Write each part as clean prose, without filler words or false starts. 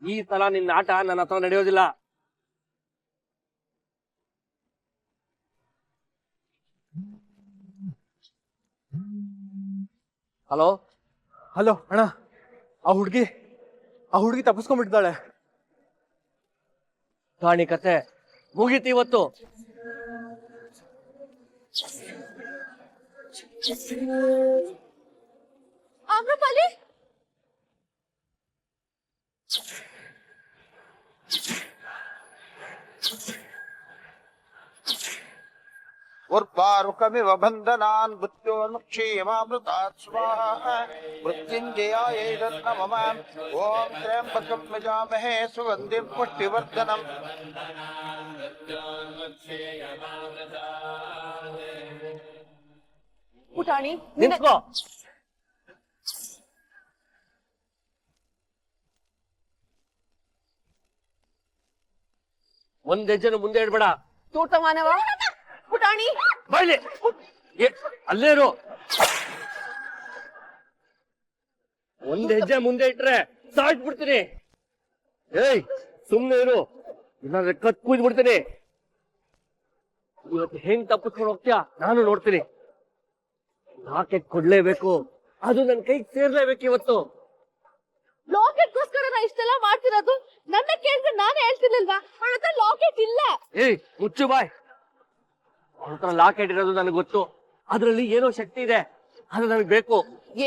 ಈ ಸಲ ನಿನ್ನ ಆಟ ನನ್ನ ಹತ್ರ ನಡೆಯೋದಿಲ್ಲ. ಹಲೋ ಹಲೋ ಅಣ್ಣ, ಆ ಹುಡುಗಿ ತಪ್ಪಿಸ್ಕೊಂಡ್ಬಿಟ್ಟಿದ್ದಾಳೆ. ಕಾಣಿ ಕತೆ ಮುಗೀತಿ ಇವತ್ತು. ಆಮ್ರಪಾಲಿ, उर्वारुकमिव बन्धनान् मृत्योर्मुक्षीयमामृतात् स्वाहा मृत्युञ्जयायै नमः। ॐ त्र्यम्बकं यजामहे सुगन्धिं पुष्टिवर्धनम्। ಪುಟಾಣಿ ನಿಂತ್ಕೋ. ಒಂದ್ ಹೆಜ್ಜೆನು ಮುಂದೆ ಇಡ್ಬೇಡ. ತೋಟ ಮಾನವ. ಪುಟಾಣಿ ಬೈಲಿ, ಅಲ್ಲೇ ಇರು. ಒಂದ್ ಹೆಜ್ಜೆ ಮುಂದೆ ಇಟ್ರೆ ಸಾಯ್ಬಿಡ್ತೀನಿ. ಏಯ್ ಸುಮ್ನೆ ಇರು, ಇಲ್ಲಾಂದ್ರೆ ಕತ್ ಕೂದ್ಬಿಡ್ತೀನಿ. ಇವತ್ತು ಹೆಂಗ್ ತಪ್ಪಿಸ್ಕೊಂಡು ಹೋಗ್ತೀಯಾ ನಾನು ನೋಡ್ತೀನಿ. ಲಾಕೆಟ್ ಕೊಡ್ಲೇಬೇಕು, ಅದು ನನ್ ಕೈಗೆ ಸೇರ್ಲೇಬೇಕು ಇವತ್ತು. ಲಾಕೆಟ್ಗೋಸ್ಕರ ನಾ ಇಷ್ಟೆಲ್ಲ ಮಾಡ್ತಿರೋದು. ನನ್ನ ಕೇಳಿದ್ರೆ ನಾನೇ ಹೇಳ್ತಿರ್ಲಿಲ್ವಾ ಅವಳ ಹತ್ರ ಲಾಕೆಟ್ ಇಲ್ಲ. ಏಯ್ ಮುಚ್ಚು ಬಾಯ್. ಅವನ ಹತ್ರ ಲಾಕೆಟ್ ಇರೋದು ನನಗೆ ಗೊತ್ತು. ಅದ್ರಲ್ಲಿ ಏನೋ ಶಕ್ತಿ ಇದೆ, ಅದು ನನಗೆ ಬೇಕು.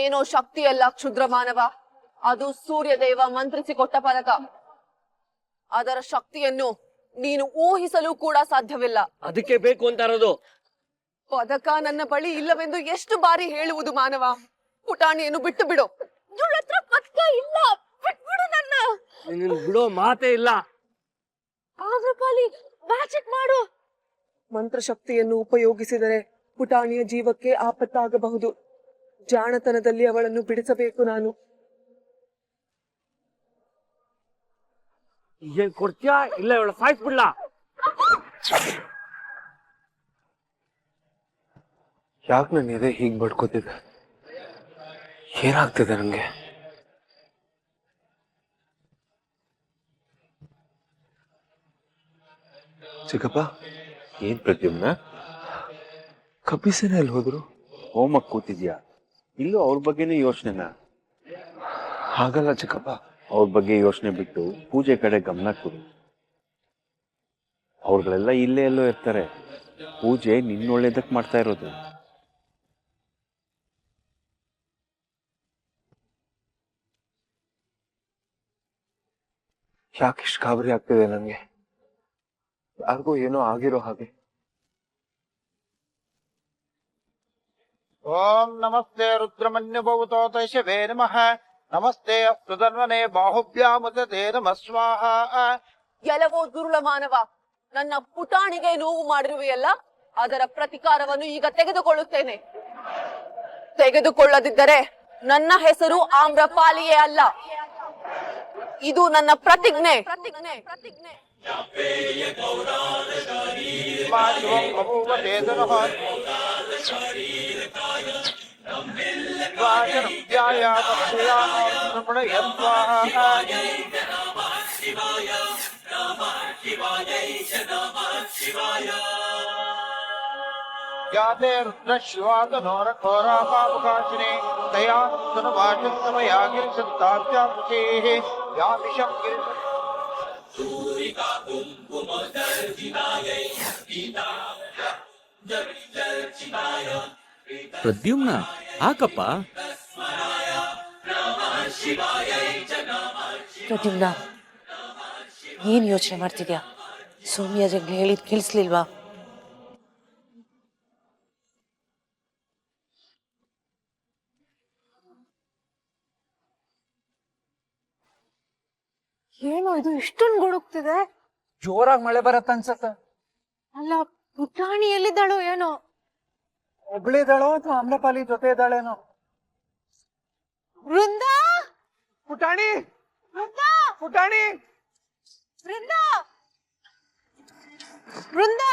ಏನೋ ಶಕ್ತಿ ಅಲ್ಲ ಕ್ಷುದ್ರ ಮಾನವ, ಅದು ಸೂರ್ಯದೇವ ಮಂತ್ರಿಸಿ ಕೊಟ್ಟ ಪದಕ. ಅದರ ಶಕ್ತಿಯನ್ನು ನೀನು ಊಹಿಸಲು ಕೂಡ ಸಾಧ್ಯವಿಲ್ಲ. ಅದಕ್ಕೆ ಬೇಕು ಅಂತ ಇರೋದು. ಪದಕ ನನ್ನ ಬಳಿ ಇಲ್ಲವೆಂದು ಎಷ್ಟು ಬಾರಿ ಹೇಳುವುದು ಮಾನವ. ಪುಟಾಣಿಯನ್ನು ಬಿಟ್ಟು ಬಿಡು. ಇವಳ ಹತ್ರ ಪದಕ ಇಲ್ಲ, ಬಿಟ್ಬಿಡು ನನ್ನ. ನಿನ್ನ ಬಿಡೋ ಮಾತೇ ಇಲ್ಲ. ಆಮ್ರಪಾಲಿ, ಮ್ಯಾಜಿಕ್ ಮಾಡು. ಮಂತ್ರಶಕ್ತಿಯನ್ನು ಉಪಯೋಗಿಸಿದರೆ ಪುಟಾಣಿಯ ಜೀವಕ್ಕೆ ಆಪತ್ತಾಗಬಹುದು. ಜಾಣತನದಲ್ಲಿ ಅವಳನ್ನು ಬಿಡಿಸಬೇಕು ನಾನು. ಏನ್ ಕೊಡ್ತೀಯಾ ಇಲ್ಲ ಇವಳ ಸಾಯಿಸ್ಬಿಡ್ಲಾ? ಯಾಕೆ ನನ್ನ ಎದೆ ಹೀಗ್ ಬಡ್ಕೋತಿದೆ? ಏನಾಗ್ತಿದೆ ನಂಗೆ? ಚಿಕ್ಕಪ್ಪ, ಏನ್ ಪ್ರದ್ಯುಮ್ನ, ಕಬ್ಬಿಸೇನೆ ಎಲ್ಲಿ ಹೋದ್ರು? ಹೋಮಕ್ ಕೂತಿದ್ಯಾ? ಇಲ್ಲೂ ಅವ್ರ ಬಗ್ಗೆನೇ ಯೋಚನೆನಾ? ಹಾಗಲ್ಲ ಚಿಕ್ಕಪ್ಪ, ಅವ್ರ ಬಗ್ಗೆ ಯೋಚನೆ ಬಿಟ್ಟು ಪೂಜೆ ಕಡೆ ಗಮನ ಕೊಡು. ಅವ್ರುಗಳೆಲ್ಲ ಇಲ್ಲೇ ಎಲ್ಲೋ ಇರ್ತಾರೆ. ಪೂಜೆ ನಿನ್ನೊಳ್ಳೇದಕ್ ಮಾಡ್ತಾ ಇರೋದು. ಯಾಕಿಷ್ಟು ಗಾಬರಿ ಆಗ್ತಿದೆ ನಂಗೆ? ಯಾರಿಗೂ ಏನೋ ಆಗಿರೋ ಹಾಗೆ. ॐ नमस्ते रुद्रमन्युभूतोतैषवे नमः। नमस्ते अस्तुधन्वने बाहुभ्यामुदते नमः स्वाहा। ಎಲ್ಲವೋ ದುರುಳ ಮಾನವ, ನನ್ನ ಪುಟಾಣಿಗೆ ನೋವು ಮಾಡಿರುವೆಯಲ್ಲ, ಅದರ ಪ್ರತಿಕಾರವನ್ನು ಈಗ ತೆಗೆದುಕೊಳ್ಳುತ್ತೇನೆ. ತೆಗೆದುಕೊಳ್ಳದಿದ್ದರೆ ನನ್ನ ಹೆಸರು ಆಮ್ರಪಾಲಿಯೇ ಅಲ್ಲ. ಇದು ನನ್ನ ಪ್ರತಿಜ್ಞೆ. शिवं बभूव चेतनः वाचनं ध्यायामक्षयामृणय स्वाहा। याते रुद्रश्वातनोरघोरापापकाशिने तया तनुवाचस्तमया गिरिशन्ताभ्यामुखेः यामिषं ಪ್ರದ್ಯುಮ್ನ ಆಕಪ್ಪ. ಪ್ರದ್ಯುಮ್ನ, ಏನ್ ಯೋಚನೆ ಮಾಡ್ತಿದ್ಯಾ? ಸೌಮ್ಯ ಜಗ್ಲಿ ಹೇಳಿದ್ ಕೇಳಿಸ್ಲಿಲ್ವಾ? ಏನೋ ಇದು ಇಷ್ಟೊಂದು ಗುಡುಕ್ತಿದೆ. ಜೋರಾಗಿ ಮಳೆ ಬರತ್ತ ಅನ್ಸತ್ತ. ಅಲ್ಲ, ಪುಟಾಣಿ ಎಲ್ಲಿದ್ದಾಳೋ ಏನೋ? ಒಬ್ಳಿದಾಳೋ ಅಥವಾ ಆಮ್ರಪಾಲಿ ಜೊತೆ ಇದ್ದಾಳೇನೋ? ವೃಂದ, ಪುಟಾಣಿ, ವೃಂದ, ಪುಟಾಣಿ, ವೃಂದ, ವೃಂದ.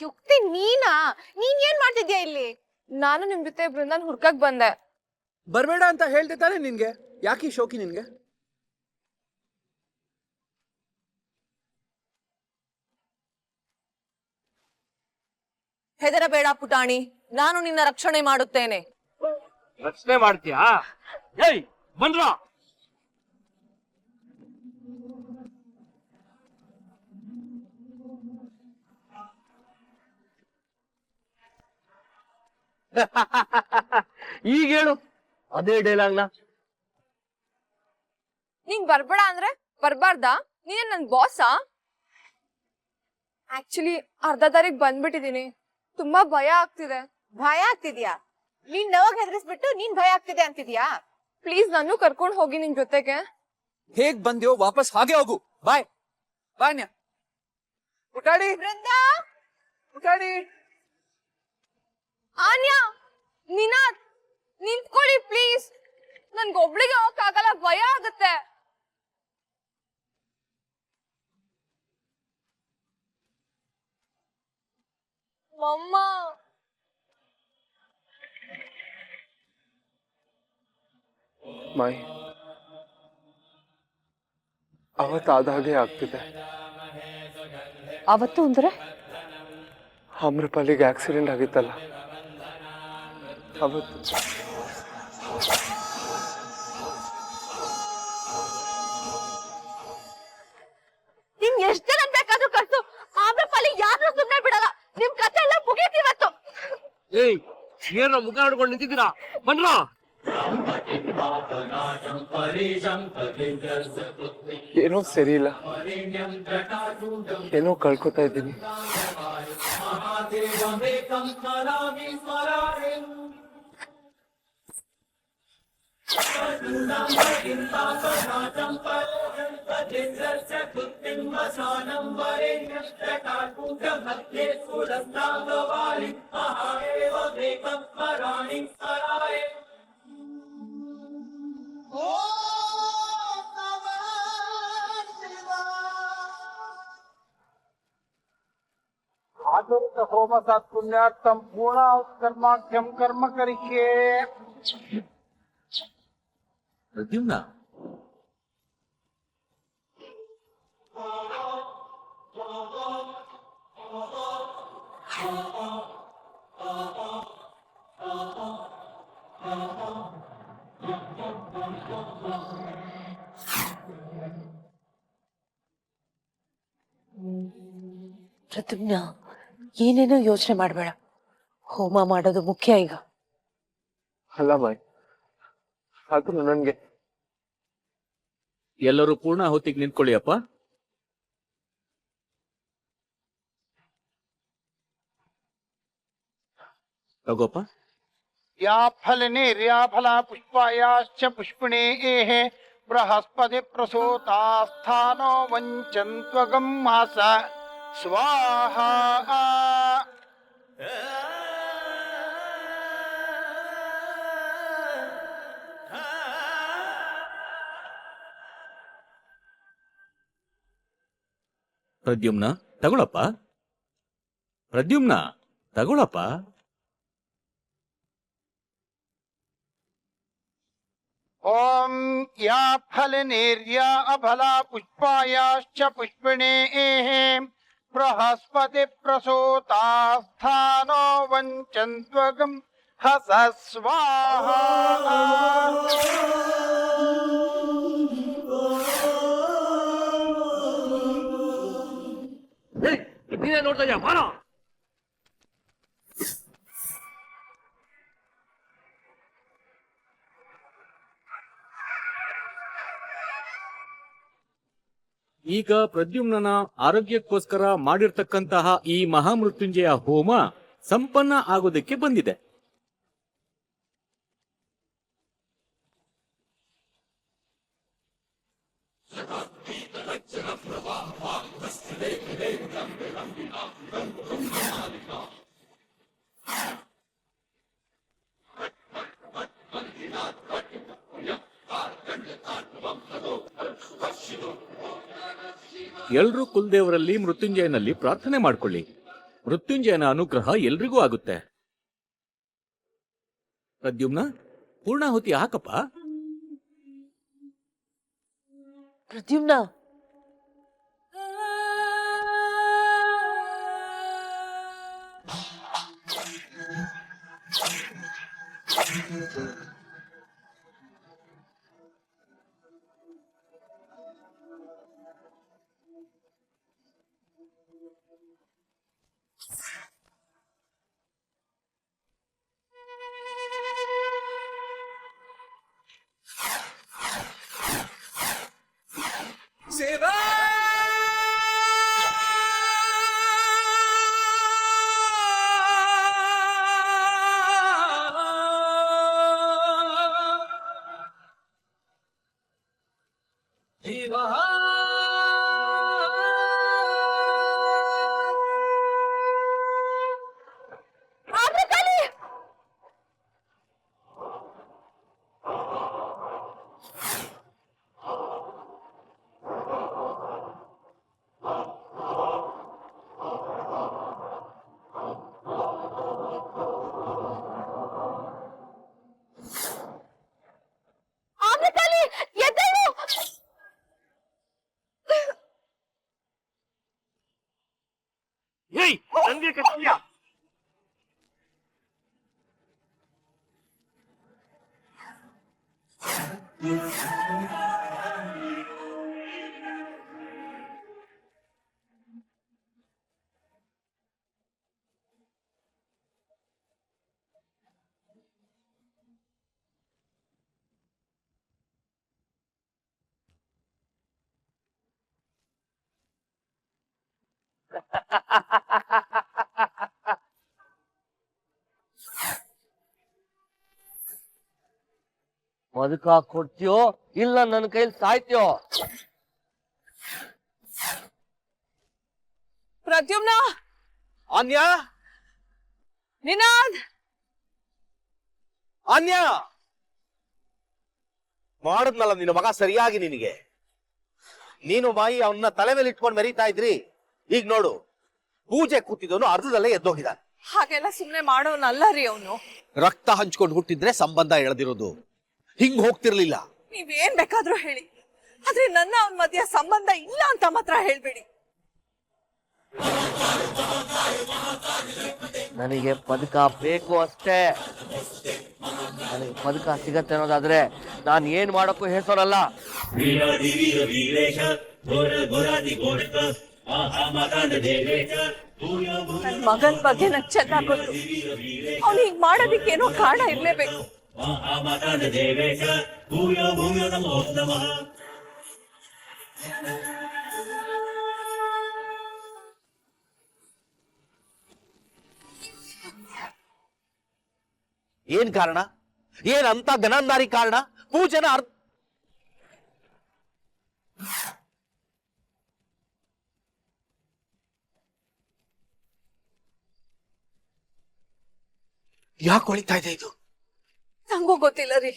ಯುಕ್ತಿ ನೀನಾ? ನೀನ್ ಏನ್ ಮಾಡ್ತಿದ್ಯಾ ಇಲ್ಲಿ? ನಾನು ನಿಮ್ ಜೊತೆ ಬೃಂದಾನ್ ಹುಡ್ಕಕ್ ಬಂದೆ. ಬರ್ಬೇಡ ಅಂತ ಹೇಳ್ದೆ ತಾನೆ ನಿನ್ಗೆ? ಯಾಕೆ ಈ ಶೋಕಿ ನಿನ್ಗೆ? ಹೆದರಬೇಡ ಪುಟಾಣಿ, ನಾನು ನಿನ್ನ ರಕ್ಷಣೆ ಮಾಡುತ್ತೇನೆ. ರಕ್ಷಣೆ ಮಾಡ್ತೀಯಾ? ಏಯ್ ಬಂದ್ರ ಈಗ ಹೇಳು ಅದೇ ಡೈಲಾಗ್ನ. ನೀನ್ ಬರ್ಬೇಡ ಅಂದ್ರೆ ಬರ್ಬಾರ್ದಾ? ನೀನ್ ನನ್ ಬಾಸಾ? ಆಕ್ಚುಲಿ ಅರ್ಧ ದಾರಿಗೆ ಬಂದ್ಬಿಟ್ಟಿದೀನಿ. ತುಂಬಾ ಭಯ ಆಗ್ತಿದೆ. ಭಯ ಆಗ್ತಿದ್ಯಾ? ನೀನ್ ನವಾಗ ಹೆದರಿಸ್ಬಿಟ್ಟು ನೀನ್ ಭಯ ಆಗ್ತಿದೆ ಅಂತಿದ್ಯಾ? ಪ್ಲೀಸ್ ನಾನು ಕರ್ಕೊಂಡ್ ಹೋಗಿ ನಿನ್ ಜೊತೆಗೆ. ಹೇಗ್ ಬಂದ್ಯೋ ವಾಪಸ್ ಹಾಗೆ ಹೋಗು. ಬಾಯ್ ಬಾಯ್ ನ್ಯಾ. ಪುಟಾಣಿ ಬೃಂದಾ, ಪುಟಾಣಿ. ಆನ್ಯಾ, ನಿನಾಥ್, ನಿಂತ್ಕೊಳ್ಳಿ ಪ್ಲೀಸ್. ನನ್ಗೊಬ್ಳಿಗೆ ಹೋಗಕ್ಕಾಗಲ್ಲ, ಭಯ ಆಗುತ್ತೆ. ಮಮ್ಮ, ಮಾಯಿ, ಅವತ್ತಾದ ಹಾಗೆ ಆಗ್ತಿದೆ. ಅವತ್ತು ಅಂದ್ರೆ ಆಮ್ರಪಾಲಿಗೆ ಆಕ್ಸಿಡೆಂಟ್ ಆಗಿತ್ತಲ್ಲ, ಅವತ್ತು. ನಿಮ್ ಎಷ್ಟ್ ಜನ ಬೇಕಾದ್ರೂ ಕರ್ಸು, ಆಮ್ರಪಾಲಿ ಯಾರು ಸುಮ್ನೆ ಬಿಡಲ್ಲ. ನಿಮ್ ಕಥೆ ಎಲ್ಲ ಮುಗೀತಿವತ್ತು. ಏಯ್ ಏನ ಮುಖ ನೋಡ್ಕೊಂಡು ನಿಂತಿದ್ದೀರಾ? ಬಂದ್ರ ಏನೋ ಸರಿ ಇಲ್ಲ, ಏನೋ ಕಳ್ಕೊತಾ ಇದ್ದೀನಿ. ಆಚರಿತ ಹೋಮ ಸತ್ಪುಣ್ಯಾರ್ಥಂ ಪೂರ್ಣ ಕರ್ಮಾಖ್ಯಂ ಕರ್ಮ ಕರಿಷ್ಯೆ. ಪ್ರದ್ಯುಮ್ನ, ಪ್ರದ್ಯುಮ್ನ, ಏನೇನೋ ಯೋಚನೆ ಮಾಡಬೇಡ. ಹೋಮ ಮಾಡೋದು ಮುಖ್ಯ ಈಗ. ಅಲ್ಲ ಮಾಯಿ, ಆದ್ರೂ ನನ್ಗೆ ಎಲ್ಲರೂ ಪೂರ್ಣ ಹೊತ್ತಿಗೆ ನಿಂತ್ಕೊಳ್ಳಿ ಅಪ್ಪ. ರಘುಪ್ಪ, या फलनेर्या फला पुष्पायाश्च पुष्पिणेः बृहस्पति प्रसूतास्थानो वञ्चन्त्वगं मास स्वाहा. ಪ್ರದ್ಯುಮ್ನ ತಗೊಳಪ್ಪ. ಪ್ರದ್ಯುಮ್ನ ತಗೊಳಪ್ಪ. ॐ या फलनेर्या अफला पुष्पायाश्च पुष्पिणेः बृहस्पति प्रसूतास्थानो वञ्चन्त्वगं हस स्वाहा. ನೀನೇ ನೋಡ್ತಾ ಇದ್ಯಾ? ಬಾರ. ಈಗ ಪ್ರದ್ಯುಮ್ನನ ಆರೋಗ್ಯಕ್ಕೋಸ್ಕರ ಮಾಡಿರ್ತಕ್ಕಂತಹ ಈ ಮಹಾಮೃತ್ಯುಂಜಯ ಹೋಮ ಸಂಪನ್ನ ಆಗೋದಕ್ಕೆ ಬಂದಿದೆ. ಎಲ್ರೂ ಕುಲದೇವರಲ್ಲಿ ಮೃತ್ಯುಂಜಯನಲ್ಲಿ ಪ್ರಾರ್ಥನೆ ಮಾಡ್ಕೊಳ್ಳಿ. ಮೃತ್ಯುಂಜಯನ ಅನುಗ್ರಹ ಎಲ್ರಿಗೂ ಆಗುತ್ತೆ. ಪ್ರದ್ಯುಮ್ನ, ಪೂರ್ಣಾಹುತಿ ಹಾಕಪ್ಪ. ಪ್ರದ್ಯುಮ್ನ, ಸೇವಾ ಏಯ್, ನನ್ಗೆ ಕಚ್ಚಿದ್ಯಾ? ಬದುಕ ಕೊಡ್ತೀಯೋ ಇಲ್ಲ ನನ್ನ ಕೈಲಿ ಸಾಯ್ತೀಯೋ? ಪ್ರದ್ಯುಮ್ನ, ಅನ್ಯಾ, ನಿನಾದ್, ಅನ್ಯಾ, ಮಾಡದ್ನಲ್ಲ ನಿನ್ನ ಮಗ ಸರಿಯಾಗಿ. ನಿನಗೆ ನೀನು ಬಾಯಿ ಅವನ್ನ ತಲೆ ಮೇಲೆ ಇಟ್ಕೊಂಡು ಮೆರೀತಾ ಇದ್ರಿ. ಈಗ ನೋಡು, ಪೂಜೆ ಕೂತಿದ್ದವನು ಅರ್ಧದಲ್ಲೇ ಎದ್ದೋಗಿದ್ದಾನೆ. ಹಾಗೆಲ್ಲ ಸುಮ್ನೆ ಮಾಡೋನಲ್ಲ ರೀ ಅವನು. ರಕ್ತ ಹಂಚ್ಕೊಂಡು ಹುಟ್ಟಿದ್ರೆ ಸಂಬಂಧ ಎಳೆದಿರೋದು, ಹಿಂಗ್ ಹೋಗ್ತಿರ್ಲಿಲ್ಲ. ನೀವೇನ್ ಬೇಕಾದ್ರೂ ಹೇಳಿ, ಆದ್ರೆ ನನ್ನ ಅವನ ಮಧ್ಯ ಸಂಬಂಧ ಇಲ್ಲ ಅಂತ ಮಾತ್ರ ಹೇಳ್ಬೇಡಿ. ನನಗೆ ಪದಕ ಬೇಕು ಅಷ್ಟೇ. ನನಗೆ ಪದಕ ಸಿಗತ್ತೆ ಅನ್ನೋದಾದ್ರೆ ನಾನು ಏನ್ ಮಾಡಕ್ಕೂ ಹೆಸರಲ್ಲ. ನನ್ ಮಗನ್ ಬಗ್ಗೆ ನಂಗೆ ಚೆನ್ನಾಗ್ ಗೊತ್ತು. ಅವ್ನು ಹೀಗ್ ಮಾಡೋದಿಕ್ಕೇನೋ ಕಾರಣ ಇರ್ಲೇಬೇಕು. ಏನ್ ಕಾರಣ? ಏನಂತ ಗನಂದಾರಿ ಕಾರಣ? ಪೂಜೆನ ಯಾಕೆ ಹೊಳಿತಾ ಇದೆ ಇದು? ನಂಗೂ ಗೊತ್ತಿಲ್ಲ ರೀ.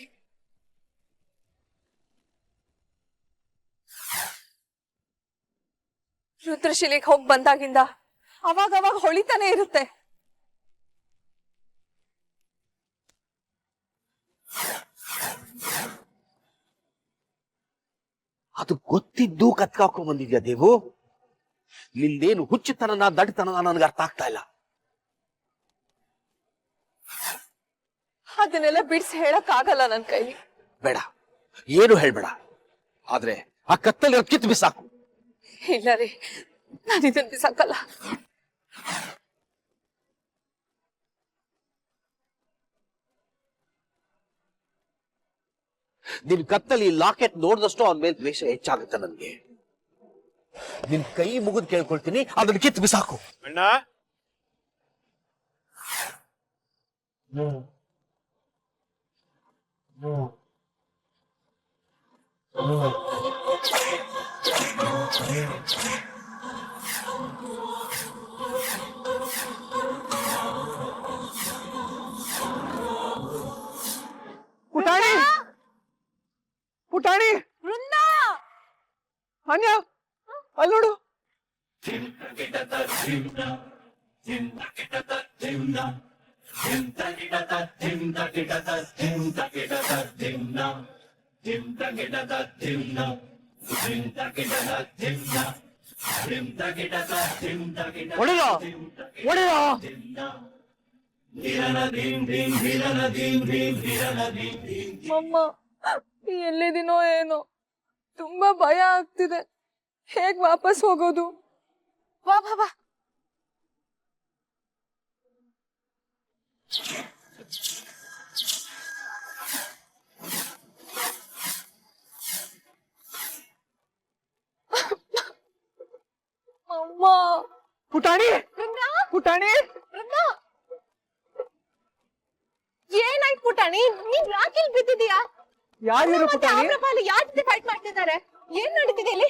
ರುದ್ರಶಿಲೆಗೆ ಹೋಗಿ ಬಂದಾಗಿಂದ ಅವಾಗ ಹೊಳಿತಾನೆ ಇರುತ್ತೆ. ಅದು ಗೊತ್ತಿದ್ದು ಕತ್ಕಾಕೊಂಡ್ ಬಂದಿದ್ಯಾ ದೇವು? ನಿಂದೇನು ಹುಚ್ಚುತನನ ದಡ್ತನನ ನನಗೆ ಅರ್ಥ ಆಗ್ತಾ ಇಲ್ಲ. ಅದನ್ನೆಲ್ಲ ಬಿಡಿಸಿ ಹೇಳಕ್ ಆಗಲ್ಲ ನನ್ ಕೈಲಿ. ಬೇಡ, ಏನು ಹೇಳ್ಬೇಡ. ಆದ್ರೆ ಆ ಕತ್ತಲ್ಲಿ ಕಿತ್ತು ಬಿಸಾಕು. ಇಲ್ಲ ರೀ, ನಾನು ಇದನ್ನ ಬಿಸಾಕಲ್ಲ. ನಿನ್ ಕತ್ತಲ್ಲಿ ಲಾಕೆಟ್ ನೋಡಿದಷ್ಟು ಅವನ ಮೇಲೆ ದ್ವೇಷ ಹೆಚ್ಚಾಗುತ್ತೆ ನನ್ಗೆ. ನಿನ್ ಕೈ ಮುಗಿದು ಕೇಳ್ಕೊಳ್ತೀನಿ, ಅದನ್ನ ಕಿತ್ತು ಬಿಸಾಕು. ಅಣ್ಣ, ಪುಟಾಣಿ, ಪುಟಾಣಿ, ವೃಂದ, ಅನ್ಯ, ಅಲ್ಲಿ ನೋಡು. ಹೊಡಿರೋ ಹೊಡಿರೋ ಮಮ್ಮ ಎಲ್ಲಿದ್ದೀನೋ ಏನೋ ತುಂಬಾ ಭಯ ಆಗ್ತಿದೆ. ಹೇಗ್ ವಾಪಸ್ ಹೋಗೋದು? ವಾ ಬಾ ಬಾ. ಅಮ್ಮ ಪುಟಾಣಿ ಬೃಂದ ಪುಟಾಣಿ ಬೃಂದ ಏನಾಯ್ತು ಪುಟಾಣಿ? ನೀನ್ ಯಾಕೆ ಇಲ್ಲಿ ಬಿದ್ದಿದೀಯಾ? ಯಾರು ಪುಟಾಣಿ? ಯಾರ ಜೊತೆ ಫೈಟ್ ಮಾಡ್ತಿದ್ದಾರೆ? ಏನ್ ನಡೀತಿದೆ ಇಲ್ಲಿ?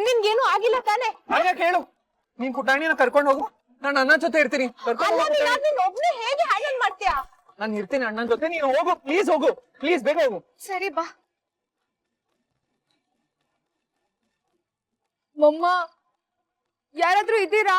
ನಿನ್ಗೇನು ಆಗಿಲ್ಲ ತಾನೆ? ಹಾಗೆ ಹೇಳು. ನೀನ್ ಪುಟಾಣಿನ ಕರ್ಕೊಂಡು ಹೋಗು, ನಾನು ಅಣ್ಣನ ಜೊತೆ ಇರ್ತೀನಿ. ಅಲ್ಲ ನೀನ್ ಒಬ್ನೇ ಹೇಗೆ ಹ್ಯಾಂಡಲ್ ಮಾಡ್ತೀಯಾ? ನಾನು ಇರ್ತೀನಿ ಅಣ್ಣನ ಜೊತೆ, ನೀನು ಹೋಗು ಪ್ಲೀಸ್, ಹೋಗು ಪ್ಲೀಸ್, ಬೇಗ ಹೋಗು. ಸರಿ ಬಾ. ಮಮ್ಮ ಯಾರಾದ್ರೂ ಇದ್ದೀರಾ?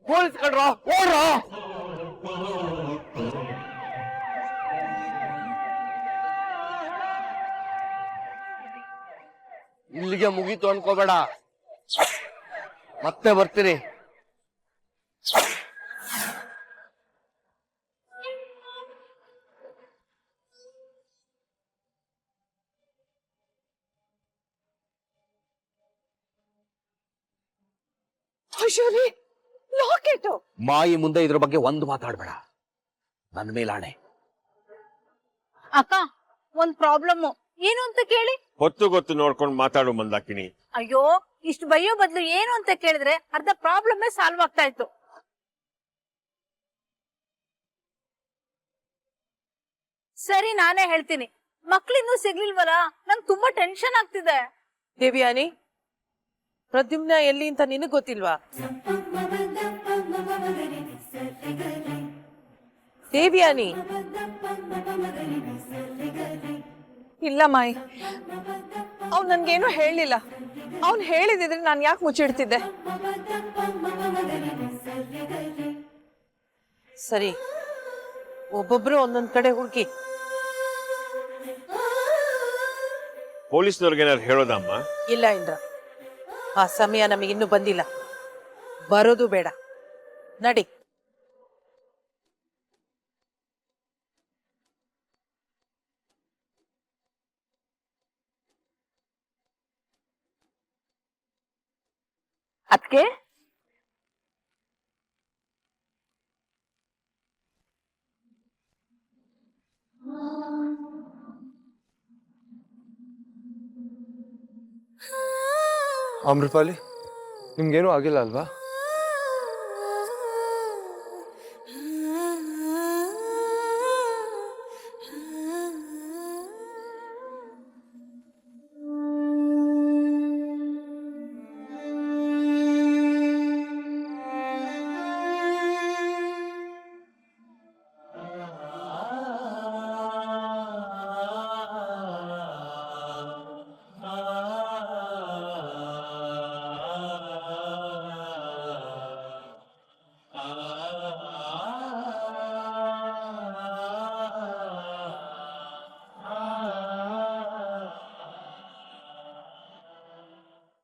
ಪೊಲೀಸ್ ಕಳ್ರೋ, ಓಡ್ರೋ. ಇಲ್ಲಿಗೆ ಮುಗೀತು ಅನ್ಕೋಬೇಡ, ಮತ್ತೆ ಬರ್ತೀನಿ. ಅಯ್ಯೋರಿ, ಲಾಕೆಟ್. ಮಾಯಿ ಮುಂದೆ ಇದ್ರ ಬಗ್ಗೆ ಒಂದು ಮಾತಾಡ್ಬೇಡ, ನನ್ನ ಮೇಲಾಣೆ. ಅಕ್ಕ, ಒಂದ್ ಪ್ರಾಬ್ಲಮ್ ಏನು ಅಂತ ಕೇಳಿ. ಹೊತ್ತು ಗೊತ್ತು ನೋಡ್ಕೊಂಡು ಮಾತಾಡು ಮಂದಾಕಿನಿ. ಅಯ್ಯೋ, ಇಷ್ಟು ಬಯ್ಯೋ ಬದ್ಲು ಏನು ಅಂತ ಕೇಳಿದ್ರೆ ಅರ್ಧ ಪ್ರಾಬ್ಲಮ್ ಸಾಲ್ವ್ ಆಗ್ತಾ ಇತ್ತು. ಸರಿ, ನಾನೇ ಹೇಳ್ತೀನಿ. ಮಕ್ಳಿನ್ನೂ ಸಿಗ್ಲಿಲ್ವಲ್ಲ, ನಂಗೆ ತುಂಬಾ ಟೆನ್ಷನ್ ಆಗ್ತಿದೆ. ದೇವ್ಯಾನಿ, ಪ್ರದ್ಯುಮ್ನ ಎಲ್ಲಿ ಅಂತ ನಿನಗ್ ಗೊತ್ತಿಲ್ವಾ? ದೇವ್ಯಾನಿ. ಇಲ್ಲ ಮಾಯಿ, ಅವ್ನು ನನ್ಗೇನು ಹೇಳಿಲ್ಲ. ಅವ್ನು ಹೇಳಿದಿದ್ರೆ ನಾನು ಯಾಕೆ ಮುಚ್ಚಿಡ್ತಿದ್ದೆ? ಸರಿ, ಒಬ್ಬೊಬ್ರು ಒಂದೊಂದ್ ಕಡೆ ಹುಡುಕಿ. ಪೊಲೀಸ್ನವ್ರಿಗೇನಾರು ಹೇಳೋದಮ್ಮ? ಇಲ್ಲ ಇಂದ್ರ, ಆ ಸಮಯ ನಮಗಿನ್ನೂ ಬಂದಿಲ್ಲ. ಬರೋದು ಬೇಡ, ನಡಿ. ಅದಕ್ಕೆ ಅಮೃಪಾಲಿ, ನಿಮ್ಗೇನು ಆಗಿಲ್ಲ ಅಲ್ವಾ?